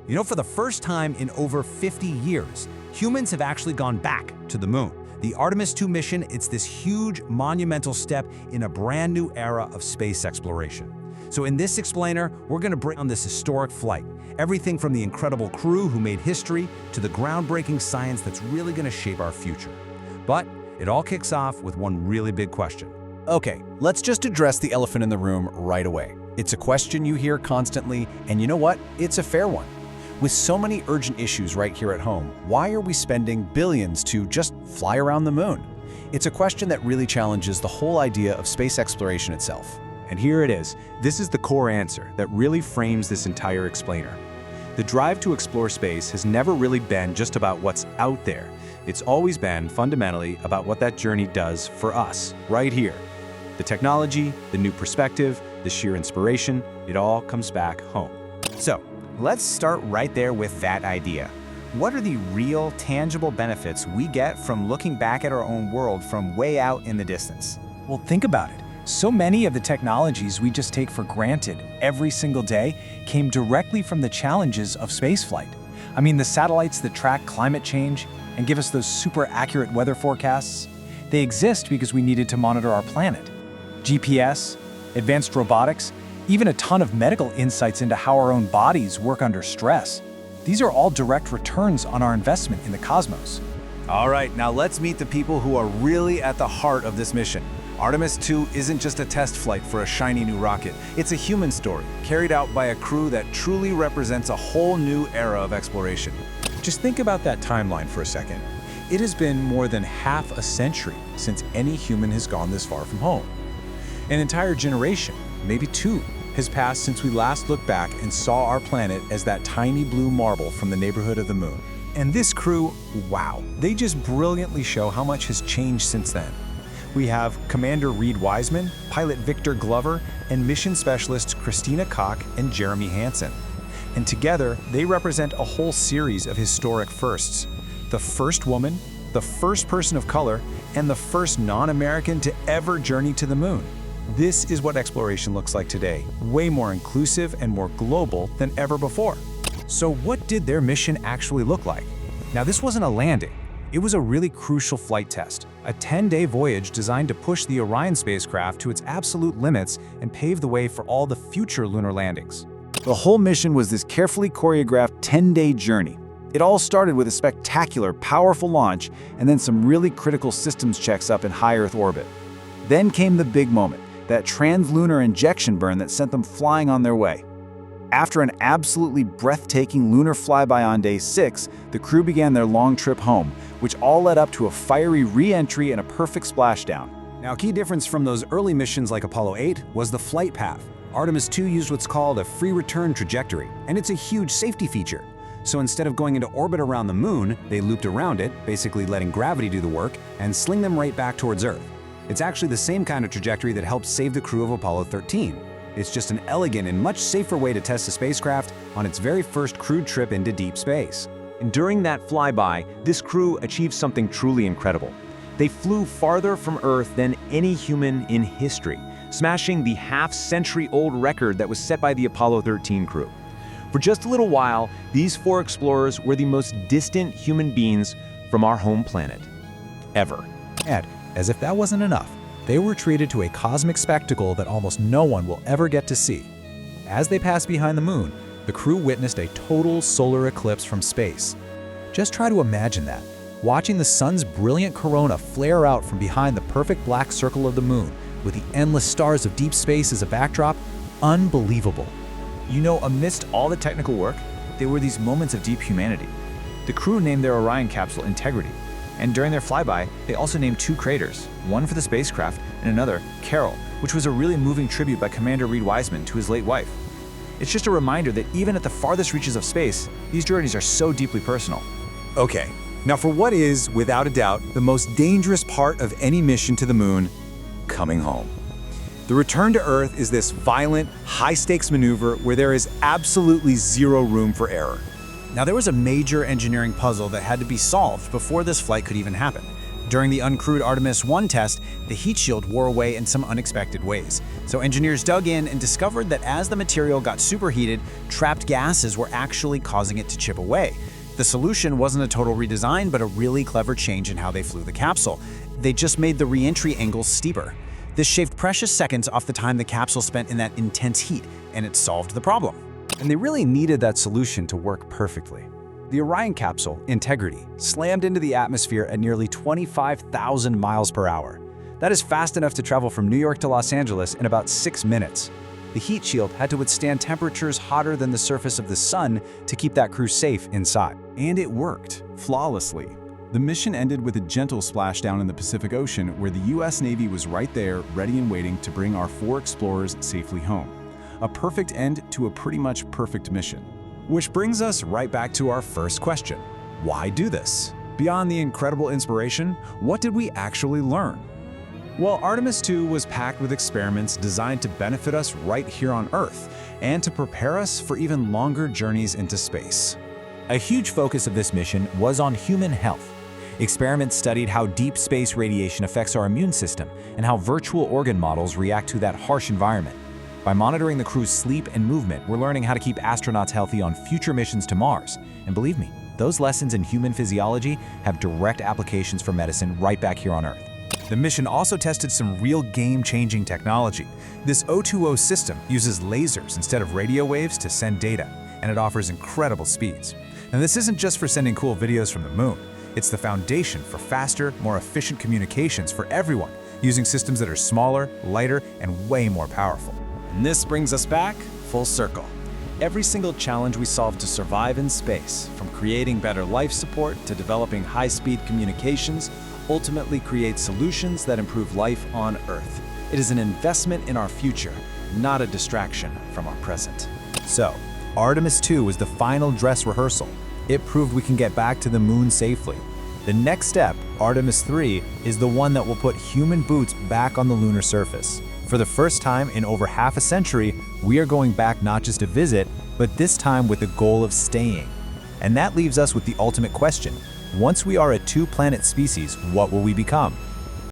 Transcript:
For the first time in over 50 years, humans have actually gone back to the moon. The Artemis II mission, it's this huge, monumental step in a brand new era of space exploration. So in this explainer, we're going to bring on this historic flight. Everything from the incredible crew who made history to the groundbreaking science that's really going to shape our future. But it all kicks off with one really big question. Okay, let's just address the elephant in the room right away. It's a question you hear constantly, and you know what? It's a fair one. With so many urgent issues right here at home, why are we spending billions to just fly around the moon? It's a question that really challenges the whole idea of space exploration itself. And here it is. This is the core answer that really frames this entire explainer. The drive to explore space has never really been just about what's out there. It's always been fundamentally about what that journey does for us, right here. The technology, the new perspective, the sheer inspiration, it all comes back home. So, let's start right there with that idea. What are the real, tangible benefits we get from looking back at our own world from way out in the distance? Well, think about it. So many of the technologies we just take for granted every single day came directly from the challenges of spaceflight. I mean, the satellites that track climate change and give us those super accurate weather forecasts, they exist because we needed to monitor our planet. GPS, advanced robotics, even a ton of medical insights into how our own bodies work under stress. These are all direct returns on our investment in the cosmos. All right, now let's meet the people who are really at the heart of this mission. Artemis II isn't just a test flight for a shiny new rocket. It's a human story, carried out by a crew that truly represents a whole new era of exploration. Just think about that timeline for a second. It has been more than half a century since any human has gone this far from home. An entire generation, maybe two, has passed since we last looked back and saw our planet as that tiny blue marble from the neighborhood of the moon. And this crew, wow, they just brilliantly show how much has changed since then. We have Commander Reed Wiseman, pilot Victor Glover, and mission specialists Christina Koch and Jeremy Hansen. And together, they represent a whole series of historic firsts. The first woman, the first person of color, and the first non-American to ever journey to the moon. This is what exploration looks like today, way more inclusive and more global than ever before. So what did their mission actually look like? Now, this wasn't a landing. It was a really crucial flight test, a 10-day voyage designed to push the Orion spacecraft to its absolute limits and pave the way for all the future lunar landings. The whole mission was this carefully choreographed 10-day journey. It all started with a spectacular, powerful launch and then some really critical systems checks up in high Earth orbit. Then came the big moment, that translunar injection burn that sent them flying on their way. After an absolutely breathtaking lunar flyby on day 6, the crew began their long trip home, which all led up to a fiery re-entry and a perfect splashdown. Now, a key difference from those early missions like Apollo 8 was the flight path. Artemis II used what's called a free return trajectory, and it's a huge safety feature. So instead of going into orbit around the moon, they looped around it, basically letting gravity do the work, and sling them right back towards Earth. It's actually the same kind of trajectory that helped save the crew of Apollo 13. It's just an elegant and much safer way to test a spacecraft on its very first crewed trip into deep space. And during that flyby, this crew achieved something truly incredible. They flew farther from Earth than any human in history, smashing the half-century-old record that was set by the Apollo 13 crew. For just a little while, these 4 explorers were the most distant human beings from our home planet, ever. And as if that wasn't enough, they were treated to a cosmic spectacle that almost no one will ever get to see. As they passed behind the moon, the crew witnessed a total solar eclipse from space. Just try to imagine that, watching the sun's brilliant corona flare out from behind the perfect black circle of the moon, with the endless stars of deep space as a backdrop. Unbelievable. Amidst all the technical work, there were these moments of deep humanity. The crew named their Orion capsule Integrity, and during their flyby, they also named 2 craters, one for the spacecraft and another, Carol, which was a really moving tribute by Commander Reed Wiseman to his late wife. It's just a reminder that even at the farthest reaches of space, these journeys are so deeply personal. Okay, now for what is, without a doubt, the most dangerous part of any mission to the moon, coming home. The return to Earth is this violent, high-stakes maneuver where there is absolutely zero room for error. Now, there was a major engineering puzzle that had to be solved before this flight could even happen. During the uncrewed Artemis I test, the heat shield wore away in some unexpected ways. So engineers dug in and discovered that as the material got superheated, trapped gases were actually causing it to chip away. The solution wasn't a total redesign, but a really clever change in how they flew the capsule. They just made the re-entry angles steeper. This shaved precious seconds off the time the capsule spent in that intense heat, and it solved the problem. And they really needed that solution to work perfectly. The Orion capsule, Integrity, slammed into the atmosphere at nearly 25,000 miles per hour. That is fast enough to travel from New York to Los Angeles in about 6 minutes. The heat shield had to withstand temperatures hotter than the surface of the sun to keep that crew safe inside. And it worked flawlessly. The mission ended with a gentle splashdown in the Pacific Ocean where the US Navy was right there, ready and waiting to bring our 4 explorers safely home. A perfect end to a pretty much perfect mission. Which brings us right back to our first question. Why do this? Beyond the incredible inspiration, what did we actually learn? Well, Artemis II was packed with experiments designed to benefit us right here on Earth and to prepare us for even longer journeys into space. A huge focus of this mission was on human health. Experiments studied how deep space radiation affects our immune system and how virtual organ models react to that harsh environment. By monitoring the crew's sleep and movement, we're learning how to keep astronauts healthy on future missions to Mars. And believe me, those lessons in human physiology have direct applications for medicine right back here on Earth. The mission also tested some real game-changing technology. This O2O system uses lasers instead of radio waves to send data, and it offers incredible speeds. And this isn't just for sending cool videos from the moon. It's the foundation for faster, more efficient communications for everyone, using systems that are smaller, lighter, and way more powerful. And this brings us back full circle. Every single challenge we solved to survive in space, from creating better life support to developing high-speed communications, ultimately creates solutions that improve life on Earth. It is an investment in our future, not a distraction from our present. So, Artemis II was the final dress rehearsal. It proved we can get back to the moon safely. The next step, Artemis III, is the one that will put human boots back on the lunar surface. For the first time in over half a century, we are going back not just to visit, but this time with the goal of staying. And that leaves us with the ultimate question. Once we are a two-planet species, what will we become?